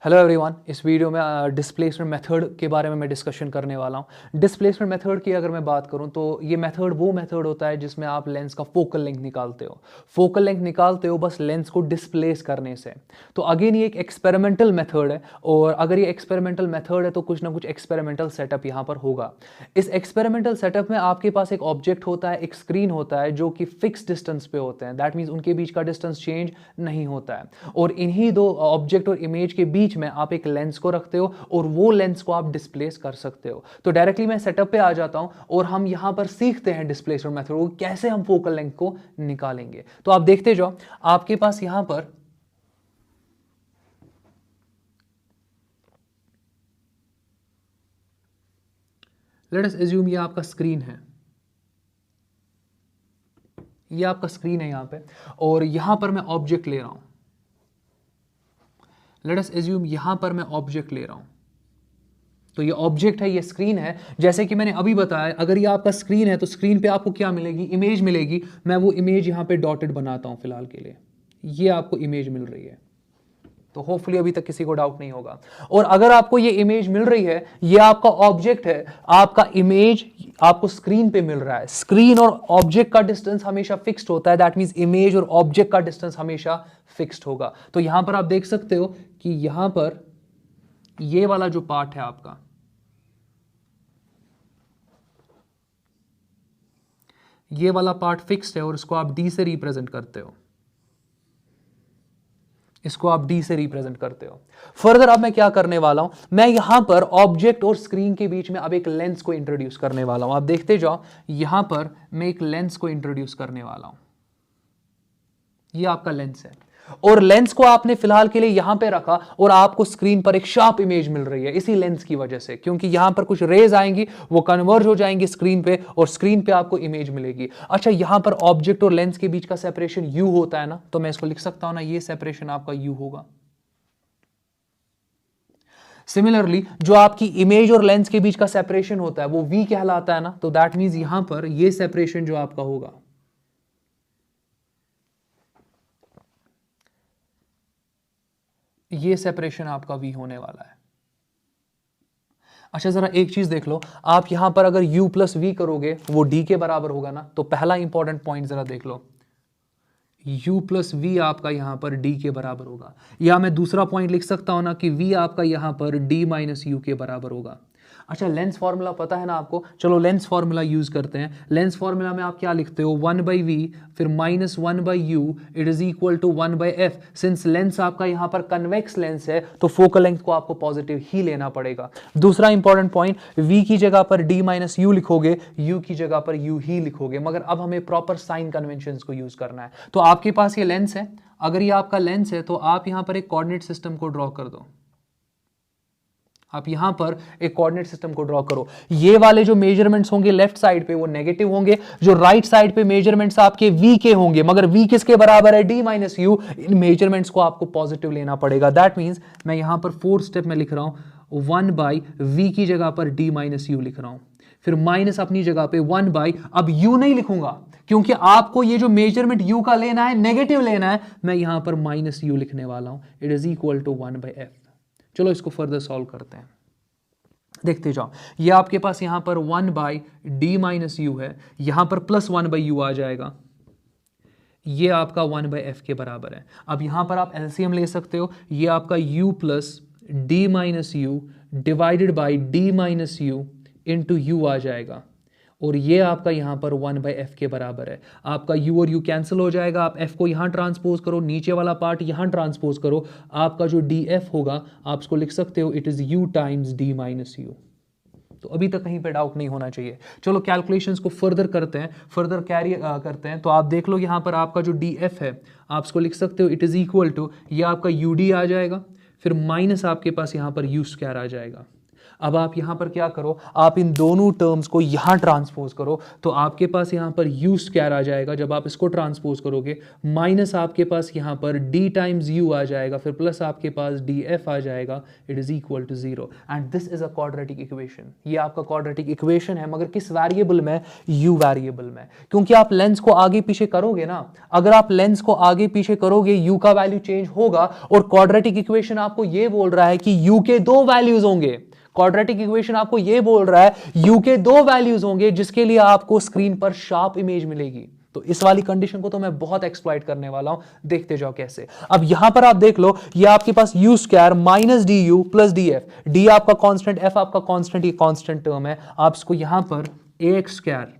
Hello everyone, इस video में displacement method के बारे में मैं डिस्कशन करने वाला हूँ। डिस्प्लेसमेंट मेथड की अगर मैं बात करूँ तो ये मेथड वो मेथड होता है जिसमें आप लेंस का फोकल लेंथ निकालते हो। फोकल लेंथ निकालते हो बस लेंस को डिस्प्लेस करने से। तो अगेन ये एक एक्सपेरिमेंटल मेथड है, और अगर ये एक्सपेरिमेंटल मेथड है तो कुछ ना कुछ एक्सपेरिमेंटल सेटअप यहाँ पर होगा। इस एक्सपेरिमेंटल सेटअप में आपके पास एक ऑब्जेक्ट होता है, एक स्क्रीन होता है जो कि फिक्स डिस्टेंस पे होते हैं। दैट मीन्स उनके बीच का डिस्टेंस चेंज नहीं होता है, और इन्हीं दो ऑब्जेक्ट और इमेज के बीच में आप एक लेंस को रखते हो और वो लेंस को आप डिस्प्लेस कर सकते हो। तो डायरेक्टली मैं सेटअप पे आ जाता हूं और हम यहां पर सीखते हैं डिस्प्लेसमेंट मेथड को कैसे हम फोकल लेंथ को निकालेंगे। तो आप देखते जाओ, आपके पास यहां पर लेट अस अज्यूम ये आपका स्क्रीन है, ये आपका स्क्रीन है यहां पे, और यहां पर मैं ऑब्जेक्ट ले रहा हूं। लेट अस अज्यूम यहां पर मैं ऑब्जेक्ट ले रहा हूं। तो ये ऑब्जेक्ट है, ये स्क्रीन है। जैसे कि मैंने अभी बताया, अगर ये आपका स्क्रीन है तो स्क्रीन पे आपको क्या मिलेगी? इमेज मिलेगी। मैं वो इमेज यहां पे डॉटेड बनाता हूं फिलहाल के लिए। ये आपको इमेज मिल रही है, तो होपफुली अभी तक किसी को डाउट नहीं होगा। और अगर आपको ये इमेज मिल रही है, ये आपका ऑब्जेक्ट है, आपका इमेज आपको स्क्रीन पे मिल रहा है। स्क्रीन और ऑब्जेक्ट का डिस्टेंस हमेशा फिक्स्ड होता है। दैट मींस इमेज और ऑब्जेक्ट का डिस्टेंस हमेशा फिक्स्ड होगा। तो यहां पर आप देख सकते हो कि यहां पर ये वाला जो पार्ट है आपका, ये वाला पार्ट फिक्स्ड है और इसको आप डी से रिप्रेजेंट करते हो। इसको आप डी से रिप्रेजेंट करते हो। फर्दर अब मैं क्या करने वाला हूं, मैं यहां पर ऑब्जेक्ट और स्क्रीन के बीच में अब एक लेंस को इंट्रोड्यूस करने वाला हूं। आप देखते जाओ, यहां पर मैं एक लेंस को इंट्रोड्यूस करने वाला हूं। ये आपका लेंस है, और लेंस को आपने फिलहाल के लिए यहां पे रखा और आपको स्क्रीन पर एक शार्प इमेज मिल रही है इसी लेंस की वजह से, क्योंकि यहां पर कुछ रेज आएंगी, वो कन्वर्ज हो जाएंगी स्क्रीन पे और स्क्रीन पे आपको इमेज मिलेगी। अच्छा, यहां पर ऑब्जेक्ट और लेंस के बीच का सेपरेशन यू होता है ना, तो मैं इसको लिख सकता हूं ना, ये सेपरेशन आपका यू होगा। सिमिलरली जो आपकी इमेज और लेंस के बीच का सेपरेशन होता है वो वी कहलाता है ना, तो दैट मींस यहां पर ये सेपरेशन जो आपका होगा, ये सेपरेशन आपका v होने वाला है। अच्छा, जरा एक चीज देख लो, आप यहां पर अगर u प्लस वी करोगे वो d के बराबर होगा ना। तो पहला इंपॉर्टेंट पॉइंट जरा देख लो, u प्लस वी आपका यहां पर d के बराबर होगा। या मैं दूसरा पॉइंट लिख सकता हूं ना कि v आपका यहां पर d माइनस यू के बराबर होगा। अच्छा, लेंस फॉर्मूला पता है ना आपको? चलो लेंस फॉर्मूला यूज करते हैं। लेंस फॉर्मूला में आप क्या लिखते हो? 1/v फिर minus 1/u it is equal to 1/f। Since lens आपका यहां पर कन्वेक्स लेंस है तो फोकल लेंथ को आपको पॉजिटिव ही लेना पड़ेगा। दूसरा इंपॉर्टेंट पॉइंट, v की जगह पर d माइनस यू लिखोगे, u की जगह पर u ही लिखोगे, मगर अब हमें प्रॉपर साइन कन्वेंशन को यूज करना है। तो आपके पास ये लेंस है, अगर ये आपका लेंस है तो आप यहां पर एक कोऑर्डिनेट सिस्टम को ड्रॉ कर दो। आप यहां पर एक कोऑर्डिनेट सिस्टम को ड्रॉ करो। ये वाले जो मेजरमेंट्स होंगे लेफ्ट साइड पे वो नेगेटिव होंगे, जो राइट साइड पे मेजरमेंट्स आपके v के होंगे, मगर v किसके बराबर है? d minus you. In measurements को आपको पॉजिटिव लेना पड़ेगा। दैट मींस मैं यहां पर फोर्थ स्टेप में लिख रहा हूं 1/v की जगह पर d माइनस यू लिख रहा हूं, फिर माइनस अपनी जगह पे 1/, अब u नहीं लिखूंगा क्योंकि आपको ये जो मेजरमेंट u का लेना है, नेगेटिव लेना है। मैं यहां पर माइनस यू लिखने वाला हूं। It is equal to 1/f। चलो इसको फर्दर सॉल्व करते हैं, देखते जाओ। ये आपके पास यहां पर 1/d माइनस यू है, यहां पर प्लस 1/u आ जाएगा, ये आपका 1/f के बराबर है। अब यहां पर आप एलसीएम ले सकते हो, ये आपका u plus d minus u divided by d minus u into u आ जाएगा, और ये आपका यहां पर 1/f के बराबर है। आपका u और u कैंसिल हो जाएगा, आप f को यहां ट्रांसपोज करो, नीचे वाला पार्ट यहां ट्रांसपोज करो, आपका जो df होगा आप इसको लिख सकते हो it is u times d minus you. तो अभी तक कहीं पे डाउट नहीं होना चाहिए। चलो कैलकुलेशंस को फर्दर करते हैं, फर्दर कैरी करते हैं। तो आप देख लो यहां पर आपका जो df है आप इसको लिख सकते हो इट इज इक्वल टू, ये आपका ud आ जाएगा, फिर माइनस आपके पास यहां पर u स्क्वायर आ जाएगा। अब आप यहां पर क्या करो, आप इन दोनों टर्म्स को यहां ट्रांसपोज करो, तो आपके पास यहां पर u स्क्वायर आ जाएगा जब आप इसको ट्रांसपोज करोगे, माइनस आपके पास यहां पर d टाइम्स u आ जाएगा, फिर प्लस आपके पास df आ जाएगा, it is equal to 0 and this is a quadratic equation. ये आपका क्वाड्रेटिक इक्वेशन है, मगर किस वेरिएबल में, u वेरिएबल में, क्योंकि आप लेंस को आगे पीछे करोगे ना, अगर आप लेंस को आगे पीछे करोगे u का वैल्यू चेंज होगा, और क्वाड्रेटिक इक्वेशन आपको ये बोल रहा है कि u के दो वैल्यूज होंगे। क्वाड्रेटिक इक्वेशन आपको यह बोल रहा है u के दो वैल्यूज होंगे जिसके लिए आपको स्क्रीन पर शार्प इमेज मिलेगी। तो इस वाली कंडीशन को तो मैं बहुत एक्सप्लॉइट करने वाला हूं, देखते जाओ कैसे। अब यहां पर आप देख लो, ये आपके पास u square minus d u plus d f, d आपका कांस्टेंट, एफ आपका कांस्टेंट, ये कांस्टेंट टर्म है। आप इसको यहां पर a x square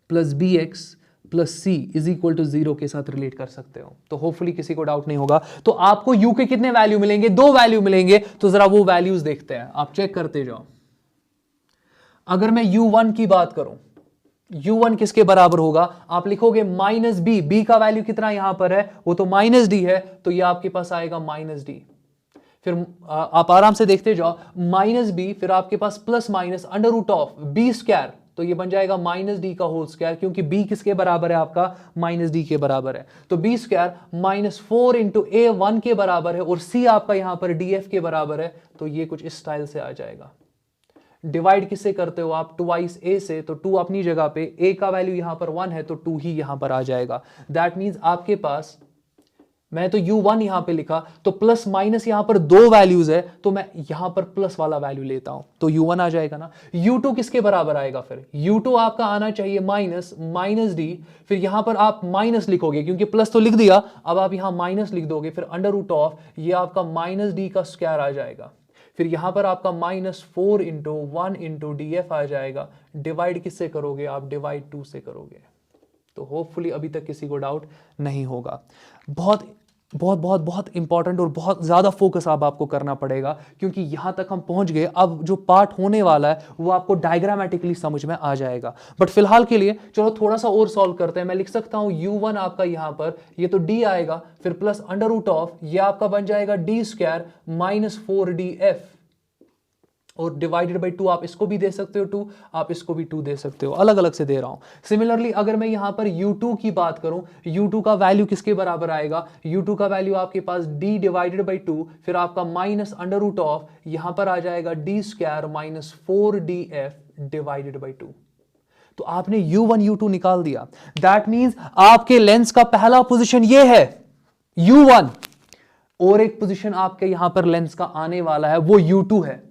plus b x plus c is equal to 0 के साथ रिलेट कर सकते हो। तो होपफुली किसी को डाउट नहीं होगा। तो आपको u के कितने वैल्यू मिलेंगे, दो वैल्यू मिलेंगे, तो जरा वो वैल्यूज देखते हैं, आप चेक करते जाओ। अगर मैं u1 की बात करूं, u1 किसके बराबर होगा, आप लिखोगे माइनस बी, बी का वैल्यू कितना यहां पर है, वो तो माइनस डी है, तो ये आपके पास आएगा माइनस डी। फिर आप आराम से देखते जाओ, माइनस बी, फिर आपके पास plus minus under root of b square, तो ये बन जाएगा माइनस डी का होल स्क्वायर, क्योंकि b किसके बराबर है, आपका माइनस डी के बराबर है। तो b square minus 4 into a1 के बराबर है, और c आपका यहां पर df के बराबर है, तो ये कुछ इस स्टाइल से आ जाएगा। डिवाइड किससे करते हो आप, ट्वाइस a से, तो 2 अपनी जगह पे, a का वैल्यू यहां पर 1 है, तो 2 ही यहां पर आ जाएगा। दैट मीन्स आपके पास, मैं तो u1 यहां पे लिखा, तो प्लस माइनस यहां पर दो वैल्यूज है, तो मैं यहां पर प्लस वाला वैल्यू लेता हूं, तो u1 आ जाएगा ना। u2 किसके बराबर आएगा, फिर u2 आपका आना चाहिए माइनस माइनस डी, फिर यहां पर आप माइनस लिखोगे, क्योंकि प्लस तो लिख दिया, अब आप यहां माइनस लिख दोगे, फिर अंडर रूट ऑफ, ये आपका माइनस डी का स्क्वायर आ जाएगा, फिर यहां पर आपका minus 4 into 1 into d f आ जाएगा। डिवाइड किससे करोगे आप, डिवाइड 2 से करोगे। तो होपफुली अभी तक किसी को डाउट नहीं होगा। बहुत बहुत बहुत बहुत इंपॉर्टेंट और बहुत ज्यादा फोकस आपको करना पड़ेगा, क्योंकि यहां तक हम पहुंच गए। अब जो पार्ट होने वाला है वो आपको डायग्रामेटिकली समझ में आ जाएगा। बट फिलहाल के लिए चलो थोड़ा सा और सॉल्व करते हैं। मैं लिख सकता हूं u1 आपका यहां पर, ये तो d आएगा, फिर प्लस अंडर रूट ऑफ, ये आपका बन जाएगा डी स्क्वायर माइनस 4df, और डिवाइडेड बाई 2, आप इसको भी दे सकते हो 2, आप इसको भी 2 दे सकते हो, अलग अलग से दे रहा हूं। सिमिलरली अगर मैं यहां पर u2 की बात करूं, u2 का वैल्यू किसके बराबर आएगा, u2 का वैल्यू आपके पास d डिवाइडेड बाई 2, फिर आपका माइनस अंडर रूट ऑफ, यहां पर आ जाएगा d square minus 4df divided by 2। तो आपने u1 u2 निकाल दिया। दैट मींस आपके लेंस का पहला पोजीशन ये है u1, और एक पोजीशन आपके यहां पर लेंस का आने वाला है वो u2 है,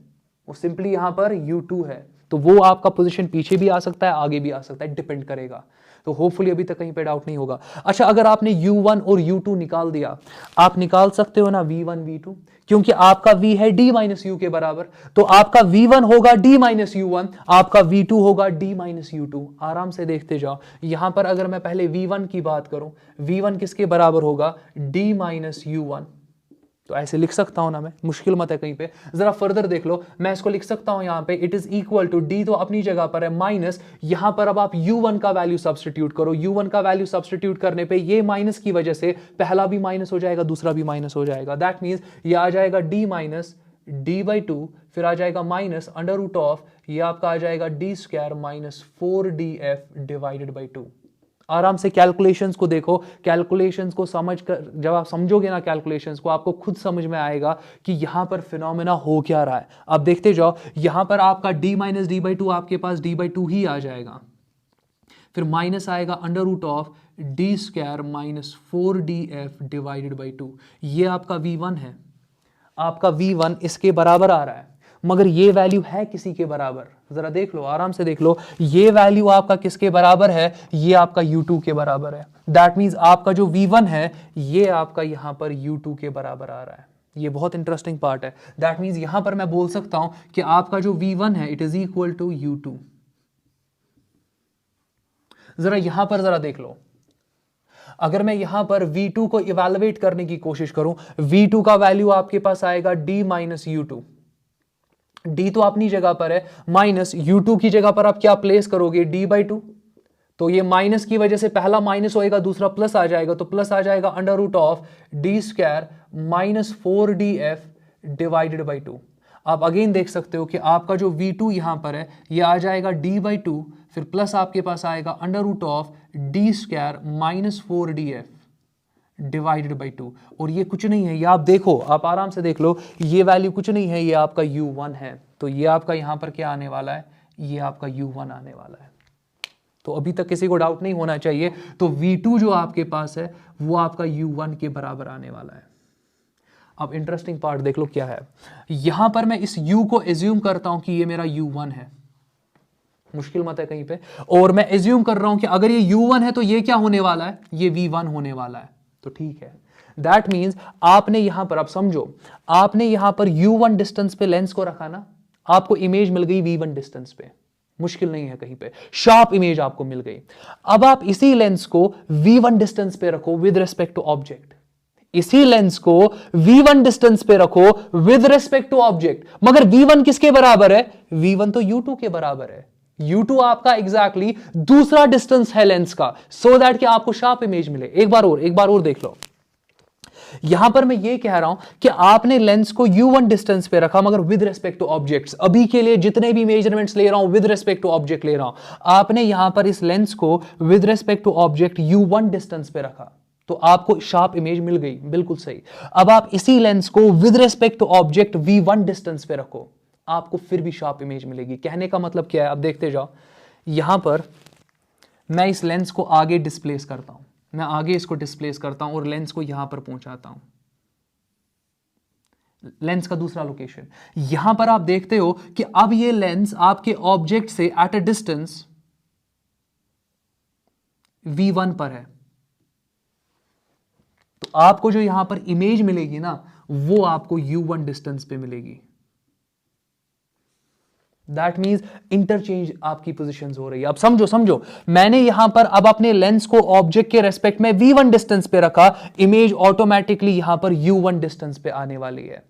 वो सिंपली यहां पर u2 है। तो वो आपका पोजीशन पीछे भी आ सकता है, आगे भी आ सकता है, डिपेंड करेगा। तो होपफुली अभी तक कहीं पे डाउट नहीं होगा। अच्छा, अगर आपने u1 और u2 निकाल दिया, आप निकाल सकते हो ना v1 v2, क्योंकि आपका v है d माइनस u के बराबर, तो आपका v1 होगा d माइनस u1, आपका v2 होगा d माइनस u2। आराम से देखते जाओ। यहां पर अगर मैं पहले v1 की बात करूं, v1 किसके बराबर होगा, d माइनस u1, तो ऐसे लिख सकता हूं ना मैं, मुश्किल मत है कहीं पे। जरा फर्दर देख लो, मैं इसको लिख सकता हूं यहां पे, it is equal to d तो अपनी जगह पर है, माइनस यहां पर अब आप u1 का वैल्यू सब्स्टिट्यूट करो। u1 का वैल्यू सब्स्टिट्यूट करने पे ये माइनस की वजह से पहला भी माइनस हो जाएगा, दूसरा भी माइनस हो जाएगा। दैट मींस ये आ जाएगा d माइनस डी बाई 2, फिर आ जाएगा माइनस अंडर रूट ऑफ, ये आपका आ जाएगा d square minus 4df divided by 2। आराम से कैलकुलेशंस को देखो, कैलकुलेशंस को समझ कर, जब आप समझोगे ना कैलकुलेशंस को, आपको खुद समझ में आएगा कि यहां पर फिनोमेना हो क्या रहा है। अब देखते जाओ, यहां पर आपका d माइनस डी बाई 2, आपके पास d बाई 2 ही आ जाएगा, फिर माइनस आएगा under root of d square minus 4df divided by 2। ये आपका v1 है, आपका v1 इसके बराबर आ रहा है, मगर ये वैल्यू है किसी के बराबर, जरा देख लो, आराम से देख लो, ये वैल्यू आपका किसके बराबर है, ये आपका u2 के बराबर है। दैट मींस आपका जो v1 है ये आपका यहां पर u2 के बराबर आ रहा है। ये बहुत इंटरेस्टिंग पार्ट है। दैट मींस यहां पर मैं बोल सकता हूं कि आपका जो v1 है it is equal to u2। जरा यहां पर जरा देख लो, अगर मैं यहां पर v2 को इवैल्यूएट करने की कोशिश करूं, v2 का वैल्यू आपके पास आएगा d माइनस u2। d तो अपनी जगह पर है, माइनस u2 की जगह पर आप क्या प्लेस करोगे, d बाई 2। तो ये माइनस की वजह से पहला माइनस होएगा, दूसरा प्लस आ जाएगा, तो प्लस आ जाएगा under root of d square minus 4df divided by 2। आप अगेन देख सकते हो कि आपका जो v2 यहां पर है ये आ जाएगा d/2, फिर प्लस आपके पास आएगा under root of d square minus 4df divided by 2, और ये कुछ नहीं है, ये आप देखो, आप आराम से देख लो, ये वैल्यू कुछ नहीं है, ये आपका u1 है। तो ये आपका यहां पर क्या आने वाला है, ये आपका u1 आने वाला है। तो अभी तक किसी को डाउट नहीं होना चाहिए। तो v2 जो आपके पास है वो आपका u1 के बराबर आने वाला है। अब इंटरेस्टिंग पार्ट देख लो क्या है, यहां पर मैं इस u को एज्यूम करता हूं कि ये मेरा u1 है, मुश्किल मत है कहीं पे, और मैं एज्यूम कर रहा हूं कि अगर ये u1 है तो ये क्या होने वाला है, ये v1 होने वाला है। तो ठीक है, दैट मीन्स आपने यहां पर, अब समझो, आपने यहां पर u1 डिस्टेंस पे लेंस को रखा ना, आपको इमेज मिल गई v1 डिस्टेंस पे, मुश्किल नहीं है कहीं पे, शार्प इमेज आपको मिल गई। अब आप इसी लेंस को v1 डिस्टेंस पे रखो विद रिस्पेक्ट टू ऑब्जेक्ट, इसी लेंस को v1 डिस्टेंस पे रखो विद रिस्पेक्ट टू ऑब्जेक्ट, मगर v1 किसके बराबर है, v1 तो u2 के बराबर है। u2 आपका एग्जैक्टली दूसरा डिस्टेंस है लेंस का, सो दैट कि आपको शार्प इमेज मिले। एक बार और देख लो, यहां पर मैं ये कह रहा हूं कि आपने लेंस को u1 डिस्टेंस पे रखा मगर विद रिस्पेक्ट टू ऑब्जेक्ट्स, अभी के लिए जितने भी मेजरमेंट्स ले रहा हूं विद रिस्पेक्ट टू ऑब्जेक्ट ले रहा हूं, आपने यहां पर इस लेंस को with respect to object u1 distance पे रखा, तो आपको शार्प इमेज मिल गई, बिल्कुल सही। अब आप इसी लेंस को with respect to object v1 distance पे रखो, आपको फिर भी शार्प इमेज मिलेगी। कहने का मतलब क्या है, अब देखते जाओ, यहां पर मैं इस लेंस को आगे डिस्प्लेस करता हूं, मैं आगे इसको डिस्प्लेस करता हूं और लेंस को यहां पर पहुंचाता हूं, लेंस का दूसरा लोकेशन। यहां पर आप देखते हो कि अब ये लेंस आपके ऑब्जेक्ट से एट अ डिस्टेंस v1 पर है, तो आपको जो यहां पर इमेज मिलेगी ना, वो आपको u1 डिस्टेंस पे मिलेगी। दैट मीन्स इंटरचेंज आपकी पोजीशंस हो रही है। अब समझो, मैंने यहां पर अब अपने लेंस को ऑब्जेक्ट के रेस्पेक्ट में v1 डिस्टेंस पे रखा, इमेज ऑटोमेटिकली यहां पर u1 डिस्टेंस पे आने वाली है।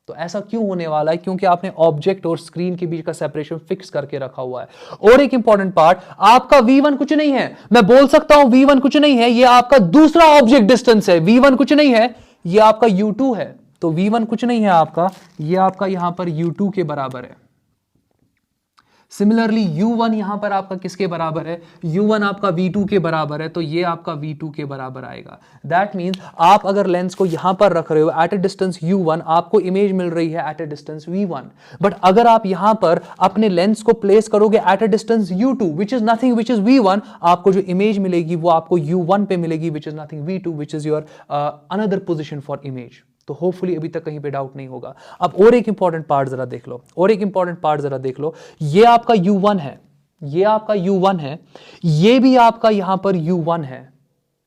तो ऐसा क्यों होने वाला है, क्योंकि आपने ऑब्जेक्ट और स्क्रीन के बीच का सेपरेशन फिक्स करके रखा हुआ है। और एक इंपॉर्टेंट पार्ट, आपका v1 कुछ नहीं है, मैं बोल सकता हूं v1 कुछ नहीं है, ये आपका दूसरा ऑब्जेक्ट डिस्टेंस है, v1 कुछ नहीं है, ये आपका u2 है। तो v1 कुछ नहीं है आपका, ये आपका यहां पर u2 के बराबर है। सिमिलरली u1 यहां पर आपका किसके बराबर है, u1 आपका v2 के बराबर है, तो ये आपका v2 के बराबर आएगा। दैट मीन्स आप अगर लेंस को यहां पर रख रहे हो एट अ डिस्टेंस u1, आपको इमेज मिल रही है at a distance v1, but अगर आप यहां पर अपने लेंस को प्लेस करोगे at a distance u2 which is nothing which is v1, आपको जो इमेज मिलेगी वो आपको u1 पे मिलेगी which is nothing v2 which is your another position for image. तो होपफुली अभी तक कहीं पे डाउट नहीं होगा। अब और एक इंपॉर्टेंट पार्ट जरा देख लो, ये आपका u1 है, ये आपका u1 है, ये भी आपका यहां पर u1 है।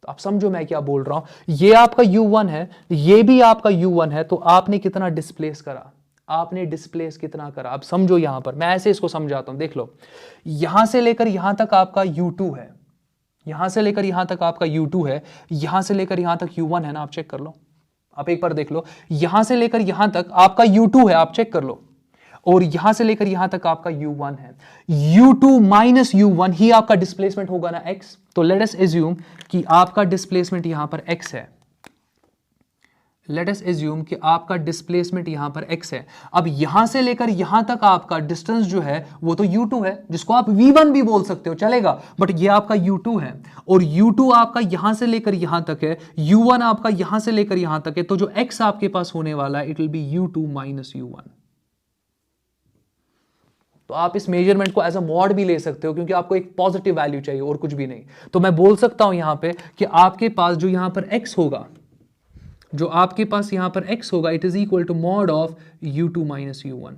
तो आप समझो मैं क्या बोल रहा हूं, ये आपका u1 है, ये भी आपका u1 है, तो आपने कितना डिस्प्लेस करा, आपने डिस्प्लेस कितना करा। अब समझो, यहां पर मैं ऐसे इसको समझाता हूं, देख लो, यहां से लेकर यहां तक आपका u2 है, यहां से लेकर यहां तक आपका u2 है, यहां से लेकर यहां तक u1 है ना, आप चेक कर लो, आप एक बार देख लो, यहां से लेकर यहां तक आपका u2 है, आप चेक कर लो, और यहां से लेकर यहां तक आपका u1 है। u2 माइनस u1 ही आपका डिस्प्लेसमेंट होगा ना x। तो लेट अस एज्यूम कि आपका डिस्प्लेसमेंट यहां पर x है, लेट अस एज्यूम कि आपका डिस्प्लेसमेंट यहां पर x है। अब यहां से लेकर यहां तक आपका डिस्टेंस जो है वो तो u2 है, जिसको आप v1 भी बोल सकते हो, चलेगा, बट ये आपका u2 है, और u2 आपका यहां से लेकर यहां तक है, u1 आपका यहां से लेकर यहां तक है, तो जो x आपके पास होने वाला है it will B u2 minus u1। तो आप इस मेजरमेंट को एज अ मॉड भी ले सकते हो, क्योंकि आपको एक पॉजिटिव वैल्यू चाहिए और कुछ भी नहीं। तो मैं बोल सकता हूं यहां पे कि आपके पास जो यहां पर x होगा, जो आपके पास यहां पर x होगा, it is equal to mod of u2 minus u1,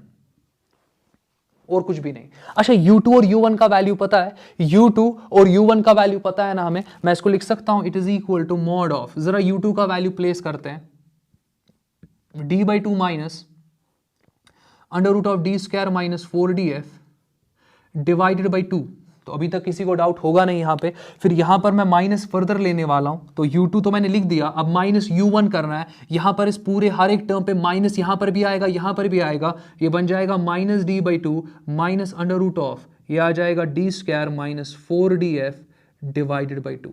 और कुछ भी नहीं। अच्छा, u2 और u1 का वैल्यू पता है, u2 और u1 का वैल्यू पता है ना हमें, मैं इसको लिख सकता हूं, it is equal to mod of, जरा u2 का वैल्यू प्लेस करते हैं, d/2 minus under root of d square minus 4df divided by 2। तो अभी तक किसी को डाउट होगा नहीं यहां पे। फिर यहां पर मैं माइनस फर्दर लेने वाला हूं, तो u2 तो मैंने लिख दिया, अब माइनस u1 करना है। यहां पर इस पूरे हर एक टर्म पे माइनस यहां पर भी आएगा, यहां पर भी आएगा, ये बन जाएगा minus d/2 minus under root of, ये आ जाएगा d square minus 4df divided by 2।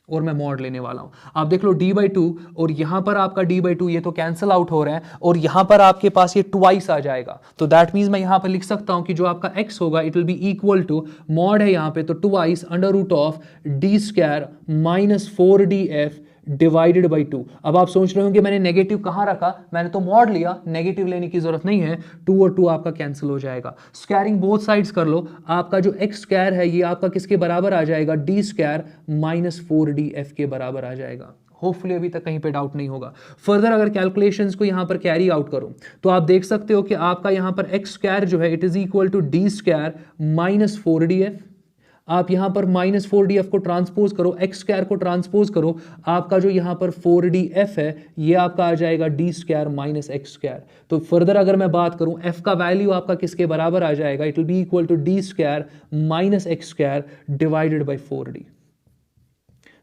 और मैं मॉड लेने वाला हूं। आप देख लो d/2 और यहां पर आपका d/2 ये तो कैंसिल आउट हो रहे हैं और यहां पर आपके पास ये ट्वाइस आ जाएगा। तो दैट मीन्स मैं यहां पर लिख सकता हूं कि जो आपका x होगा it will be equal to, mod है यहां पे तो twice √d² minus 4df divided by 2। अब आप सोच रहे हो कि मैंने नेगेटिव कहां रखा, मैंने तो मॉड लिया, नेगेटिव लेने की जरूरत नहीं है, 2 और 2 आपका कैंसिल हो जाएगा। स्क्वायरिंग बोथ साइड्स कर लो, आपका जो x स्क्वायर है ये आपका किसके बराबर आ जाएगा, d² माइनस 4df के बराबर आ जाएगा। होपफुली अभी तक कहीं पे डाउट नहीं होगा। फर्दर अगर कैलकुलेशंस को यहां पर कैरी आउट करो तो आप देख सकते हो कि आपका यहां पर x स्क्वायर जो है it is equal to d² minus 4df। आप यहां पर माइनस 4df को ट्रांसपोज करो, x स्क्वायर को ट्रांसपोज करो, आपका जो यहां पर 4df है ये आपका आ जाएगा d² माइनस x स्क्वायर। तो फर्दर अगर मैं बात करूं f का वैल्यू आपका किसके बराबर आ जाएगा, it will be equal to d² minus x square divided by 4d।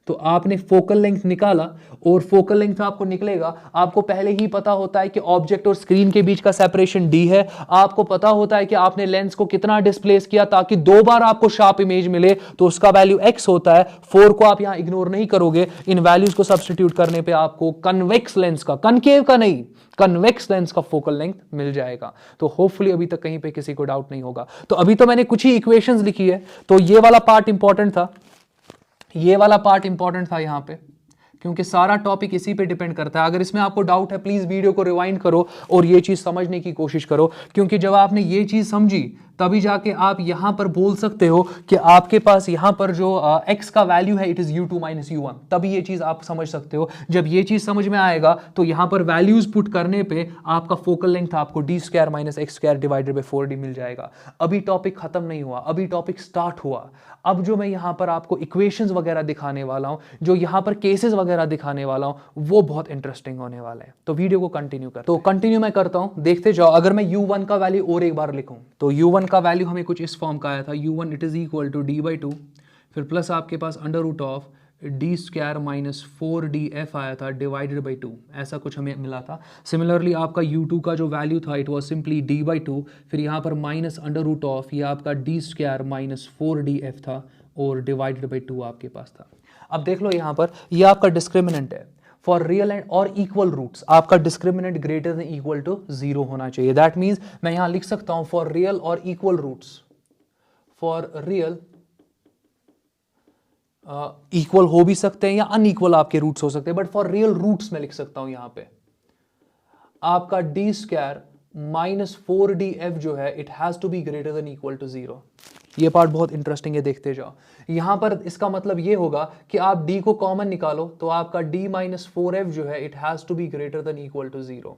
तो आपने फोकल लेंथ निकाला और फोकल लेंथ आपको निकलेगा, आपको पहले ही पता होता है कि ऑब्जेक्ट और स्क्रीन के बीच का सेपरेशन d है, आपको पता होता है कि आपने लेंस को कितना डिस्प्लेस किया ताकि 2 बार आपको शार्प इमेज मिले, तो उसका वैल्यू x होता है। 4 को आप यहां इग्नोर नहीं करोगे, इन वैल्यूज को सब्स्टिट्यूट करने पे आपको कन्वेक्स लेंस का, कनकेव का नहीं, कन्वेक्स लेंस का फोकल लेंथ मिल जाएगा। तो होपफुली अभी तक कहीं पे किसी को डाउट नहीं होगा। तो अभी तो मैंने कुछ ही इक्वेशंस लिखी है, तो ये वाला पार्ट इंपॉर्टेंट था, ये वाला पार्ट इंपॉर्टेंट था यहां पे, क्योंकि सारा टॉपिक इसी पे डिपेंड करता है। अगर इसमें आपको डाउट है प्लीज वीडियो को रिवाइंड करो और ये चीज समझने की कोशिश करो, क्योंकि जब आपने ये चीज समझी तभी जाके आप यहां पर बोल सकते हो कि आपके पास यहां पर जो x का वैल्यू है it is u2 minus u1, तभी ये चीज आप समझ सकते हो। जब ये चीज समझ में आएगा तो यहां पर वैल्यूज पुट करने पे आपका फोकल लेंथ आपको d² minus x² divided by 4d मिल जाएगा। अभी टॉपिक खत्म नहीं हुआ, अभी टॉपिक स्टार्ट हुआ। अब जो मैं यहां पर आपको इक्वेशंस वगैरह दिखाने वाला हूं, जो यहां पर केसेस वगैरह दिखाने वाला हूं, वो बहुत इंटरेस्टिंग होने वाला है। तो वीडियो को कंटिन्यू कर, तो कंटिन्यू मैं करता हूं, देखते जाओ। अगर मैं u1 का वैल्यू और एक बार लिखूं तो u1 का वैल्यू हमें कुछ इस फॉर्म का आया था, u1 it is equal to d/2, फिर प्लस आपके पास √ऑफ d² माइनस 4df आया था डिवाइडेड बाई 2, ऐसा कुछ हमें मिला था। सिमिलरली आपका u2 का जो वैल्यू था इट वाज सिंपली d/2, फिर यहाँ पर माइनस √ऑफ ये आपका d² माइनस 4df था और डिवाइडेड बाई 2 आपके पास था। अब देख लो यहाँ पर ये आपका डिस्क्रिमिनेंट है, फॉर रियल एंड और इक्वल रूट्स आपका discriminant greater than equal to 0 होना चाहिए। दैट मीन्स मैं यहां लिख सकता हूं फॉर रियल और equal roots, for real equal हो भी सकते हैं या अनइक्वल आपके रूट्स हो सकते हैं, बट फॉर रियल रूट्स मैं लिख सकता हूं यहां पे आपका d² माइनस 4df जो है it has to be greater than equal to 0। ये पार्ट बहुत इंटरेस्टिंग है, देखते जाओ। यहां पर इसका मतलब ये होगा कि आप d को कॉमन निकालो तो आपका d माइनस 4f जो है it has to be greater than equal to 0।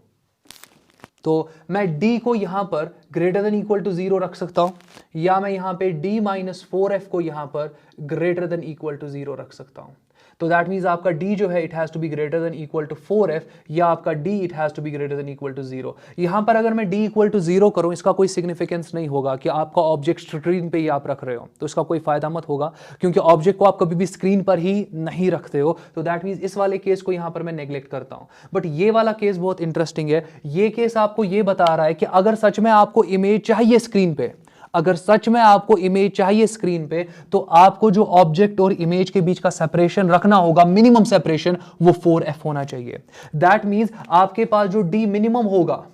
तो मैं d को यहां पर ग्रेटर देन इक्वल टू 0 रख सकता हूं, या मैं यहां पे d माइनस 4f को यहां पर ग्रेटर देन इक्वल टू 0 रख सकता हूं। तो दैट मीन्स आपका d जो है it has to be greater than equal to 4f, या आपका d it has to be greater than equal to 0। यहां पर अगर मैं d इक्वल टू 0 करूं इसका कोई सिग्निफिकेंस नहीं होगा कि आपका ऑब्जेक्ट स्क्रीन पे ही आप रख रहे हो, तो इसका कोई फायदा मत होगा, क्योंकि ऑब्जेक्ट को आप कभी भी स्क्रीन पर ही नहीं रखते हो। तो दैट मीन्स इस वाले केस को यहां पर मैं नेग्लेक्ट करता हूं। बट ये वाला केस बहुत इंटरेस्टिंग है। ये केस आपको ये बता रहा है कि अगर सच में आपको इमेज चाहिए स्क्रीन पे, अगर सच में आपको इमेज चाहिए स्क्रीन पे, तो आपको जो ऑब्जेक्ट और इमेज के बीच का सेपरेशन रखना होगा, मिनिमम सेपरेशन, वो 4f होना चाहिए। दैट मींस आपके पास जो d मिनिमम होगा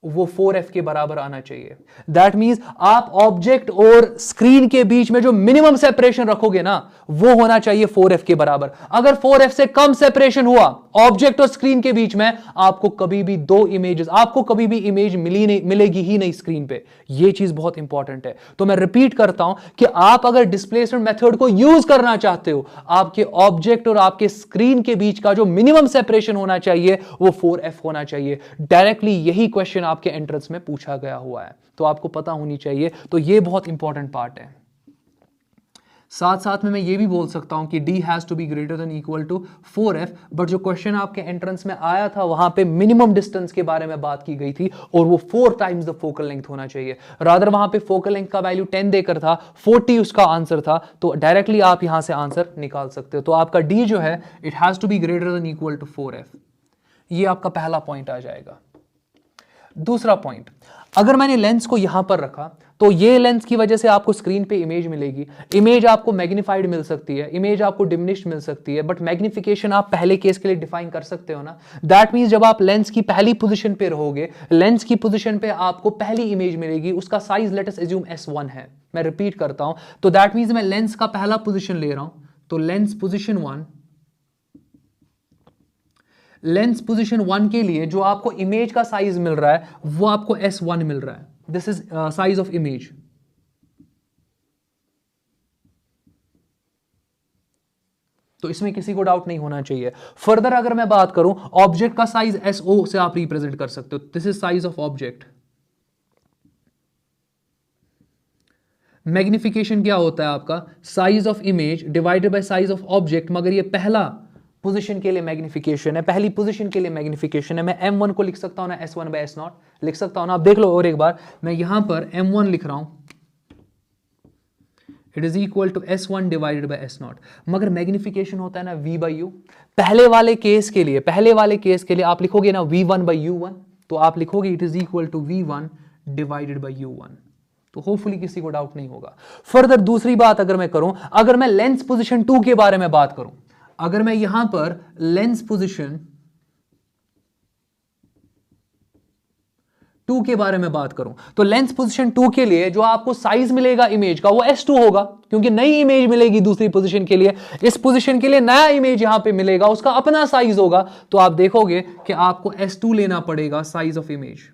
वो 4f के बराबर आना चाहिए। दैट मींस आप ऑब्जेक्ट और स्क्रीन के बीच में जो मिनिमम सेपरेशन रखोगे ना वो होना चाहिए 4f के बराबर। अगर 4f से कम सेपरेशन हुआ ऑब्जेक्ट और स्क्रीन के बीच में, आपको कभी भी दो इमेजेस, आपको कभी भी इमेज मिलेगी ही नहीं स्क्रीन पे। यह चीज बहुत इंपॉर्टेंट है। तो मैं रिपीट करता हूं कि आप अगर डिस्प्लेसमेंट मेथड को यूज करना चाहते हो, आपके ऑब्जेक्ट और आपके स्क्रीन के बीच का जो मिनिमम सेपरेशन होना चाहिए वो 4f होना चाहिए। डायरेक्टली यही क्वेश्चन आपके एंट्रेंस में पूछा गया हुआ है, तो आपको पता होनी चाहिए। तो यह बहुत इंपॉर्टेंट पार्ट है। साथ साथ में मैं ये भी बोल सकता हूं कि d has to be greater than equal to 4f, but जो क्वेश्चन आपके एंट्रेंस में आया था वहां पे मिनिमम डिस्टेंस के बारे में बात की गई थी और वो 4 टाइम्स द फोकल लेंथ होना चाहिए। रादर वहां पे फोकल लेंथ का वैल्यू 10 देकर था, 40 उसका आंसर था, तो डायरेक्टली आप यहां से आंसर निकाल सकते हो। तो आपका d जो है it has to be greater than equal to 4f। ये आपका पहला पॉइंट आ जाएगा। दूसरा पॉइंट, अगर मैंने लेंस को यहां पर रखा तो ये लेंस की वजह से आपको स्क्रीन पे इमेज मिलेगी। इमेज आपको मैग्नीफाइड मिल सकती है, इमेज आपको डिमिनिश्ड मिल सकती है, बट मैग्निफिकेशन आप पहले केस के लिए डिफाइन कर सकते हो ना। दैट मींस जब आप लेंस की पहली पोजीशन पे रहोगे, लेंस की पोजीशन पे आपको पहली इमेज मिलेगी, उसका size let us assume S1 है। मैं रिपीट करता हूं, तो दैट मींस मैं लेंस का पहला पोजीशन ले रहा हूं, तो लेंस पोजीशन 1, लेंस पोजीशन 1 के लिए जो आपको इमेज का साइज मिल रहा है वो आपको S1 मिल रहा है। This is size of image. तो इसमें किसी को डाउट नहीं होना चाहिए। फर्दर अगर मैं बात करूं, ऑब्जेक्ट का साइज SO से आप रिप्रेजेंट कर सकते हो। This is size of object. Magnification क्या होता है आपका, size of image divided by size of object, मगर ये पहला पोजीशन के लिए मैग्निफिकेशन है, पहली पोजीशन के लिए मैग्निफिकेशन है। मैं M1 को लिख सकता हूं ना S1 बाय S0 लिख सकता हूं ना। आप देख लो और एक बार, मैं यहां पर M1 लिख रहा हूं, it is equal to S1 divided by S0, मगर मैग्निफिकेशन होता है ना V बाई U। पहले वाले केस के लिए आप लिखोगे ना V1 बाई U1, तो आप लिखोगे it is equal to V1 divided by U1। तो होपफुली किसी को डाउट नहीं होगा। फर्दर दूसरी बात अगर मैं करूं, अगर मैं लेंस पोजीशन 2 के बारे में बात करूं, अगर मैं यहां पर लेंस पोजीशन 2 के बारे में बात करूं, तो लेंस पोजीशन 2 के लिए जो आपको साइज मिलेगा इमेज का वो S2 होगा, क्योंकि नई इमेज मिलेगी दूसरी पोजीशन के लिए। इस पोजीशन के लिए नया इमेज यहां पे मिलेगा, उसका अपना साइज होगा, तो आप देखोगे कि आपको S2 लेना पड़ेगा साइज ऑफ इमेज।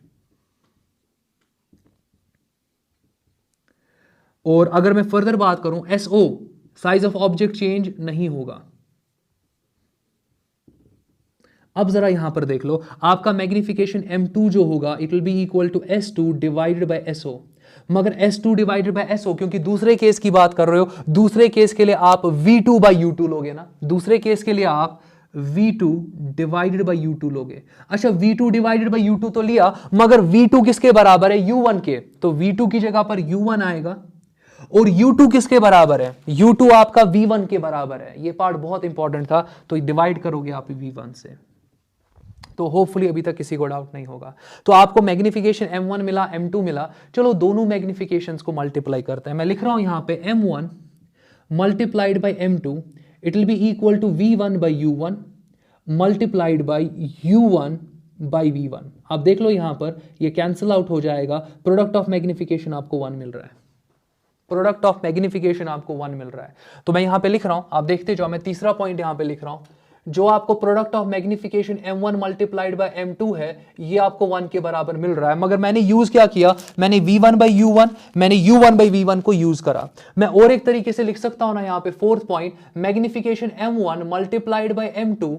और अगर मैं फर्दर बात करूं, SO size of object change नहीं होगा। अब जरा यहां पर देख लो, आपका मैग्निफिकेशन M2 जो होगा it will be equal to S2 divided by SO, मगर S2 डिवाइडेड बाय SO, क्योंकि दूसरे केस की बात कर रहे हो, दूसरे केस के लिए आप V2 बाय U2 लोगे ना, दूसरे केस के लिए आप V2 डिवाइडेड बाय U2 लोगे। अच्छा, V2 डिवाइडेड बाय U2 तो लिया, मगर V2 किसके बराबर है, U1 के, तो V2 की जगह पर U1 आएगा, और U2 किसके बराबर है, U2 आपका V1 के बराबर है। ये पार्ट बहुत इंपॉर्टेंट था, तो डिवाइड करोगे आप V1 से। तो होपफुली अभी तक किसी को डाउट नहीं होगा। तो आपको मैग्निफिकेशन M1 मिला, M2 मिला, चलो दोनों मैग्निफिकेशंस को मल्टीप्लाई करते हैं। मैं लिख रहा हूं यहां पे M1 multiplied by M2 it will be equal to V1 by U1 multiplied by U1 by V1। आप देख लो यहां पर ये कैंसिल आउट हो जाएगा, प्रोडक्ट ऑफ मैग्निफिकेशन आपको 1 मिल रहा है, प्रोडक्ट ऑफ मैग्निफिकेशन आपको 1 मिल रहा है। तो मैं यहां पे लिख रहा हूं, आप देखते जाओ, मैं तीसरा पॉइंट यहां पे लिख रहा हूं, जो आपको product of magnification M1 multiplied by M2 है, ये आपको 1 के बराबर मिल रहा है। मगर मैंने यूज क्या किया, मैंने V1 बाय U1, मैंने U1 बाय V1 को यूज करा। मैं और एक तरीके से लिख सकता हूं ना यहां पे, fourth point, magnification M1 multiplied by M2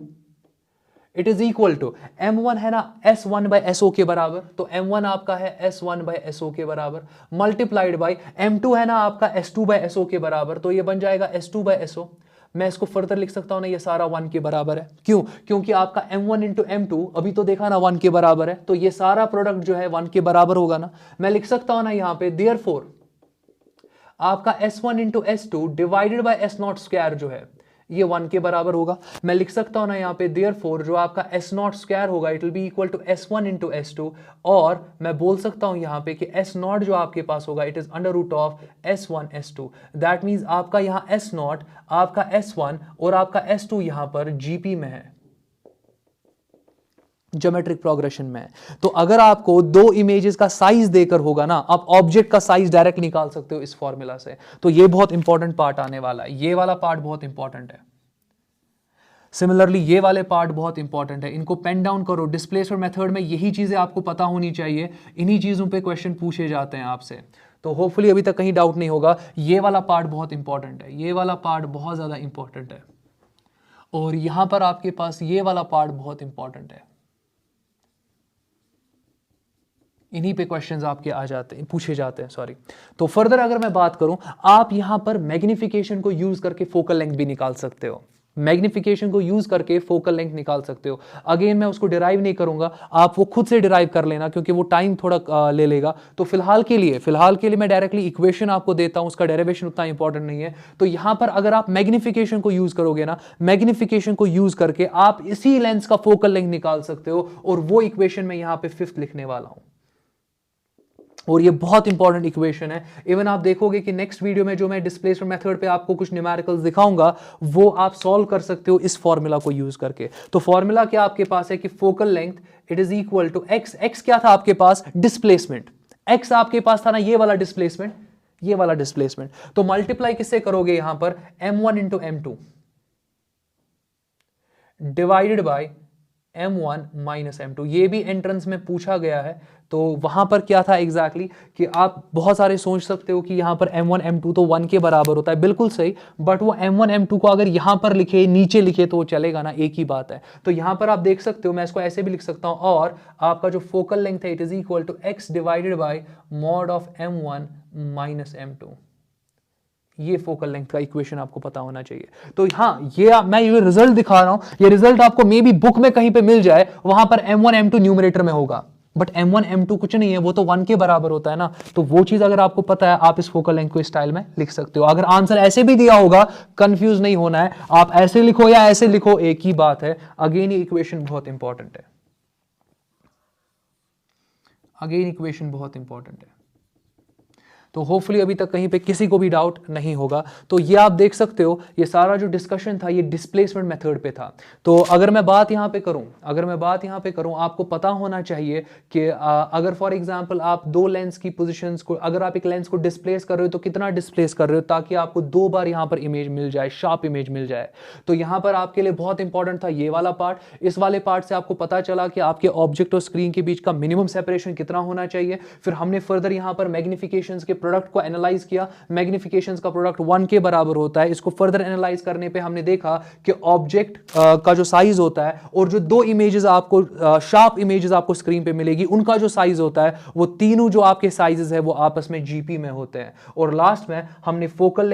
it is equal to, M1 है ना S1 बाय SO के बराबर, तो M1 आपका है S1 बाय SO के बराबर, मल्टीप्लाइड बाय M2 है ना आपका S2 बाय SO के बराबर, तो ये बन जाएगा S2 बाय SO। मैं इसको फर्दर लिख सकता हूं ना, ये सारा 1 के बराबर है। क्यों? क्योंकि आपका M1 इंटू M2 अभी तो देखा ना 1 के बराबर है, तो ये सारा प्रोडक्ट जो है 1 के बराबर होगा ना। मैं लिख सकता हूं ना यहां पे, देयरफॉर आपका S1 into S2 divided by S0 square जो है ये 1 के बराबर होगा। मैं लिख सकता हूं ना यहां पे, देयरफॉर जो आपका S0 स्क्वायर होगा it will be equal to S1 into S2, और मैं बोल सकता हूं यहां पे कि S0 जो आपके पास होगा it is under root of S1 S2। That means आपका यहां S0, आपका S1 और आपका S2 यहां पर GP में है, ज्योमेट्रिक प्रोग्रेशन में। तो अगर आपको दो इमेजेस का साइज देकर होगा ना, आप ऑब्जेक्ट का साइज डायरेक्ट निकाल सकते हो इस फॉर्मूला से। तो ये बहुत इंपॉर्टेंट पार्ट आने वाला है, ये वाला पार्ट बहुत इंपॉर्टेंट है। सिमिलरली ये वाले पार्ट बहुत इंपॉर्टेंट है, इनको पेन डाउन करो। डिस्प्लेसमेंट मेथड में यही चीजें आपको पता होनी चाहिए, इन्हीं चीजों पे क्वेश्चन पूछे जाते हैं आपसे। तो होपफुली अभी तक कहीं डाउट नहीं होगा। ये वाला पार्ट बहुत इंपॉर्टेंट है, ये वाला पार्ट बहुत ज्यादा इंपॉर्टेंट है, और यहां पर आपके पास ये वाला पार्ट बहुत इंपॉर्टेंट है। इन्हीं पे क्वेश्चंस आपके आ जाते हैं, पूछे जाते हैं, सॉरी। तो फर्दर अगर मैं बात करूं, आप यहां पर मैग्निफिकेशन को यूज करके फोकल लेंथ भी निकाल सकते हो, मैग्निफिकेशन को यूज करके फोकल लेंथ निकाल सकते हो। अगेन मैं उसको डिराइव नहीं करूंगा, आप वो खुद से डिराइव कर लेना, क्योंकि वो टाइम थोड़ा ले लेगा। तो फिलहाल के लिए मैं डायरेक्टली इक्वेशन आपको देता हूं, उसका डेरिवेशन उतना इंपॉर्टेंट नहीं है। तो यहां पर अगर आप मैग्निफिकेशन को यूज करोगे ना, मैग्निफिकेशन को यूज करके आप इसी लेंस का फोकल लेंथ निकाल सकते हो, और वो इक्वेशन मैं यहां पे 5th लिखने वाला हूं। और ये बहुत इंपॉर्टेंट इक्वेशन है। इवन आप देखोगे कि नेक्स्ट वीडियो में जो मैं डिस्प्लेसमेंट मेथड पे आपको कुछ न्यूमेरिकल्स दिखाऊंगा वो आप सॉल्व कर सकते हो इस फॉर्मूला को यूज करके। तो फॉर्मूला क्या आपके पास है कि focal length it is equal to x. X क्या था आपके पास? डिस्प्लेसमेंट। एक्स आपके पास था ना ये वाला डिस्प्लेसमेंट, ये वाला डिस्प्लेसमेंट। तो मल्टीप्लाई किससे करोगे यहां पर? m1 into m2 divided by m1 minus m2। ये भी एंट्रेंस में पूछा गया है। तो वहां पर क्या था एग्जैक्टली कि आप बहुत सारे सोच सकते हो कि यहां पर m1 m2 तो 1 के बराबर होता है, बिल्कुल सही। बट वो m1 m2 को अगर यहां पर लिखे नीचे लिखे तो चलेगा ना, एक ही बात है। तो यहां पर आप देख सकते हो, मैं इसको ऐसे भी लिख सकता हूं, और आपका जो फोकल लेंथ है it is equal to x divided by mod of m1 minus m2। ये फोकल लेंथ का इक्वेशन आपको पता होना चाहिए। तो हाँ, मैं ये रिजल्ट दिखा रहा हूं, ये रिजल्ट आपको मे बी बुक में कहीं पे मिल जाए, वहां पर m1 m2 न्यूमरेटर में होगा, बट m1 m2 कुछ नहीं है, वो तो 1 के बराबर होता है ना। तो वो चीज अगर आपको पता है, आप इस फोकल लेंथ को स्टाइल में लिख सकते हो। अगर आंसर ऐसे भी दिया होगा, कंफ्यूज नहीं होना है, आप ऐसे लिखो या ऐसे लिखो, एक ही बात है। अगेन ये इक्वेशन बहुत इंपॉर्टेंट है, अगेन इक्वेशन बहुत इंपॉर्टेंट है। तो होपफुली अभी तक कहीं पे किसी को भी डाउट नहीं होगा। तो ये आप देख सकते हो, ये सारा जो डिस्कशन था ये डिस्प्लेसमेंट मेथड पे था। तो अगर मैं बात यहाँ पे करूँ, आपको पता होना चाहिए कि अगर फॉर एग्जांपल आप दो लेंस की पोजीशंस को, अगर आप एक लेंस को डिस्प्लेस कर रहे हो तो कितना डिस्प्लेस कर रहे हो, ताकि आपको 2 बार यहाँ पर इमेज मिल जाए, शार्प इमेज मिल जाए। तो यहाँ पर आपके लिए बहुत इंपॉर्टेंट था ये वाला पार्ट। इस वाले पार्ट से आपको पता चला कि आपके ऑब्जेक्ट और स्क्रीन के बीच का मिनिमम सेपरेशन कितना होना चाहिए। फिर हमने फर्दर यहाँ पर मैग्निफिकेशंस के प्रोडक्ट को एनालाइज किया। मैग्निफिकेशंस का प्रोडक्ट 1 के बराबर होता है। इसको फर्दर एनालाइज करने पे हमने देखा कि ऑब्जेक्ट का जो साइज होता है और जो दो इमेजेस आपको शार्प इमेजेस आपको स्क्रीन पे मिलेगी, उनका जो साइज होता है, वो तीनों जो आपके साइजेस है वो आपस में जीपी में होते हैं। और लास्ट में हमने फोकल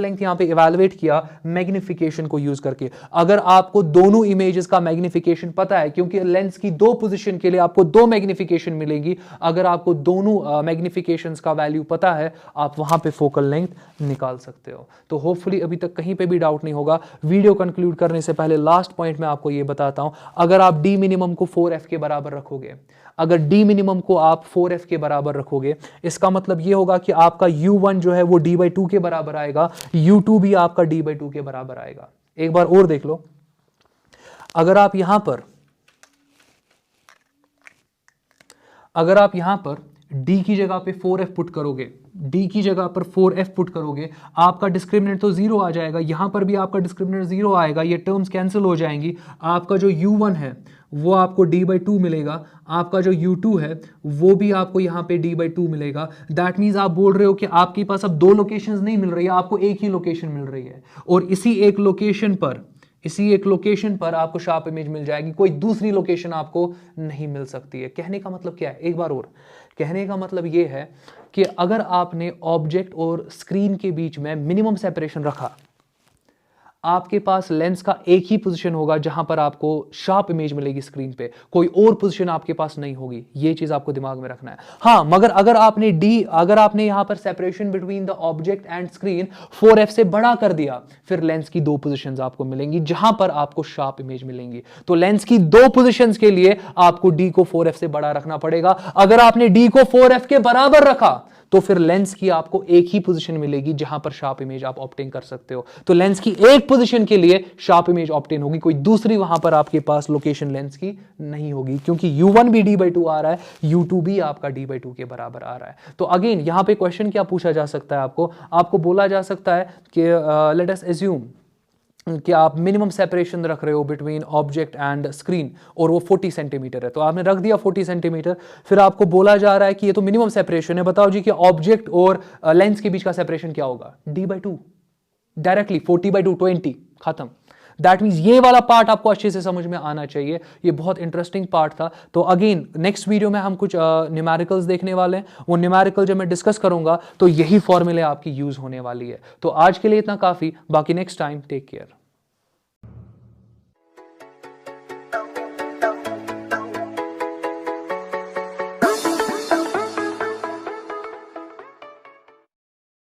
लेंथ यहां पे इवैल्यूएट किया मैग्निफिकेशन को यूज करके। अगर आपको दोनों इमेजेस का मैग्निफिकेशन पता है, क्योंकि लेंस की 2 पोजीशन के लिए आपको 2 मैग्निफिकेशन मिलेगी, अगर आपको दोनों मैग्निफिकेशंस का वैल्यू पता है, आप वहां पे फोकल लेंथ निकाल सकते हो। तो होपफुली अभी तक कहीं पे भी डाउट नहीं होगा। वीडियो कंक्लूड करने से पहले लास्ट पॉइंट मैं आपको ये बताता हूं, अगर आप डी मिनिमम को 4f के बराबर रखोगे, अगर डी मिनिमम को आप 4f के बराबर रखोगे, इसका मतलब ये होगा कि आपका u1 जो है वो d/2 के बराबर आएगा, u2 भी आपका d/2 के बराबर आएगा। एक बार और देख लो, अगर आप यहां पर d की जगह पे 4f पुट करोगे, d की जगह पर 4f पुट करोगे, आपका डिस्क्रिमिनेंट तो 0 आ जाएगा, यहां पर भी आपका डिस्क्रिमिनेंट 0 आएगा, ये टर्म्स कैंसिल हो जाएंगी। आपका जो u1 है वो आपको d/2 मिलेगा, आपका जो u2 है वो भी आपको यहां पे d/2 मिलेगा। दैट मींस आप बोल रहे हो कि आपके पास अब 2 लोकेशंस नहीं मिल रही है, आपको एक ही लोकेशन मिल रही है, और इसी एक लोकेशन पर आपको शार्प इमेज मिल जाएगी, कोई दूसरी लोकेशन आपको नहीं मिल सकती है। कहने का मतलब क्या है? एक बार और, कहने का मतलब यह है कि अगर आपने ऑब्जेक्ट और स्क्रीन के बीच में मिनिमम सेपरेशन रखा, आपके पास लेंस का एक ही पोजीशन होगा जहां पर आपको शार्प इमेज मिलेगी स्क्रीन पे, कोई और पोजीशन आपके पास नहीं होगी। ये चीज आपको दिमाग में रखना है। हाँ, मगर अगर आपने यहां पर separation between the object and screen 4f से बड़ा कर दिया, फिर लेंस की 2 पोजीशंस आपको मिलेंगी जहां पर आपको शार्प इमेज मिलेंगी। तो लेंस की 2 पोजीशंस के लिए आपको d को 4f से बड़ा रखना पड़ेगा। अगर आपने d को 4f के बराबर रखा तो फिर लेंस की आपको एक ही पोजीशन मिलेगी जहां पर शार्प इमेज आप ऑब्टेन कर सकते हो। तो लेंस की एक पोजीशन के लिए शार्प इमेज ऑब्टेन होगी, कोई दूसरी वहां पर आपके पास लोकेशन लेंस की नहीं होगी, क्योंकि u1 भी d/2 आ रहा है, u2 भी आपका d/2 के बराबर आ रहा है। तो अगेन यहां पे क्वेश्चन क्या पूछा जा सकता है, आपको बोला जा सकता है कि लेट अस अज्यूम कि आप मिनिमम सेपरेशन रख रहे हो बिटवीन ऑब्जेक्ट एंड स्क्रीन, और वो 40 सेंटीमीटर है। तो आपने रख दिया 40 सेंटीमीटर, फिर आपको बोला जा रहा है कि ये तो मिनिमम सेपरेशन है, बताओ जी कि ऑब्जेक्ट और लेंस के बीच का सेपरेशन क्या होगा? d/2, डायरेक्टली 40/2 20, खत्म। दैट मीन्स ये वाला पार्ट आपको अच्छे से समझ में आना चाहिए। ये बहुत इंटरेस्टिंग पार्ट था। तो अगेन नेक्स्ट वीडियो में हम कुछ न्यूमेरिकल्स देखने वाले हैं। वो न्यूमेरिकल जब मैं डिस्कस करूंगा तो यही फॉर्मूले आपकी यूज होने वाली है। तो आज के लिए इतना काफी, बाकी नेक्स्ट टाइम टेक केयर।